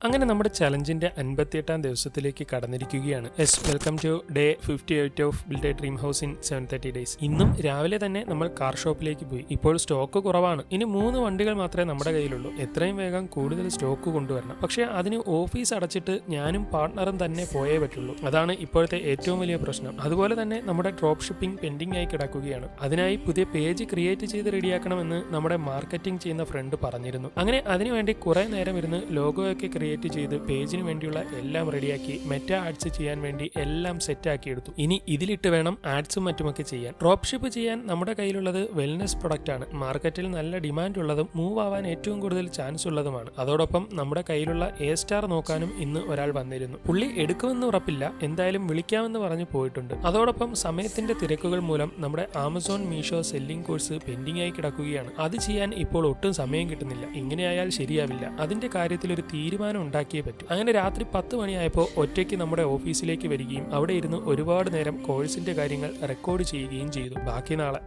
അങ്ങനെ നമ്മുടെ ചലഞ്ചിന്റെ 58ാം ദിവസത്തിലേക്ക് കടന്നിരിക്കുകയാണ്. Welcome to day 58 of build a dream house in 730 days. ഇന്നും രാവിലെ തന്നെ നമ്മൾ കാർ ഷോപ്പിലേക്ക് പോയി. ഇപ്പോൾ സ്റ്റോക്ക് കുറവാണ്. ഇനി 3 വണ്ടികൾ മാത്രമേ നമ്മുടെ കയ്യിലുള്ളൂ. എത്രയും വേഗം കൂടുതൽ സ്റ്റോക്ക് കൊണ്ടുവരണം. പക്ഷേ അതിന് ഓഫീസ് അടച്ചിട്ട് ഞാനും പാർട്ട്ണറും തന്നെ പോയേ പറ്റുള്ളൂ. അതാണ് ഇപ്പോഴത്തെ ഏറ്റവും വലിയ പ്രശ്നം. അതുപോലെ തന്നെ നമ്മുടെ ഡ്രോപ്പ് ഷിപ്പിംഗ് പെൻഡിംഗ് ആയി കിടക്കുകയാണ്. അതിനായി പുതിയ പേജ് ക്രിയേറ്റ് ചെയ്ത് റെഡിയാക്കണമെന്ന് നമ്മുടെ മാർക്കറ്റിംഗ് ചെയ്യുന്ന ഫ്രണ്ട് പറഞ്ഞിരുന്നു. അങ്ങനെ അതിനുവേണ്ടി കുറെ നേരം ഇരുന്ന് ലോഗോയൊക്കെ ക്രിയേറ്റ് ചെയ്ത് പേജിന് വേണ്ടിയുള്ള എല്ലാം റെഡിയാക്കി മെറ്റ ആഡ്സ് ചെയ്യാൻ വേണ്ടി എല്ലാം സെറ്റ് ആക്കി എടുത്തു. ഇനി ഇതിലിട്ട് വേണം ആഡ്സും മറ്റുമൊക്കെ ചെയ്യാൻ. ഡ്രോപ്പ് ഷിപ്പ് ചെയ്യാൻ നമ്മുടെ കയ്യിലുള്ളത് വെൽനെസ് പ്രൊഡക്റ്റ് ആണ്. മാർക്കറ്റിൽ നല്ല ഡിമാൻഡ് ഉള്ളതും മൂവ് ആവാൻ ഏറ്റവും കൂടുതൽ ചാൻസ് ഉള്ളതുമാണ്. അതോടൊപ്പം നമ്മുടെ കയ്യിലുള്ള എ സ്റ്റാർ നോക്കാനും ഇന്ന് ഒരാൾ വന്നിരുന്നു. പുള്ളി എടുക്കുമെന്ന് ഉറപ്പില്ല, എന്തായാലും വിളിക്കാമെന്ന് പറഞ്ഞു പോയിട്ടുണ്ട്. അതോടൊപ്പം സമയത്തിന്റെ തിരക്കുകൾ മൂലം നമ്മുടെ Amazon Meesho selling course pending ആയി കിടക്കുകയാണ്. അത് ചെയ്യാൻ ഇപ്പോൾ ഒട്ടും സമയം കിട്ടുന്നില്ല. ഇങ്ങനെയായാൽ ശരിയാവില്ല. അതിന്റെ കാര്യത്തിൽ ഒരു തീരുമാനം ഉണ്ടാക്കിയേ പറ്റൂ. അങ്ങനെ രാത്രി 10 മണിയായപ്പോൾ ഒറ്റയ്ക്ക് നമ്മുടെ ഓഫീസിലേക്ക് വരികയും അവിടെ ഇരുന്ന് ഒരുപാട് നേരം കോഴ്സിന്റെ കാര്യങ്ങൾ റെക്കോർഡ് ചെയ്യുകയും ചെയ്തു. ബാക്കി നാളെ.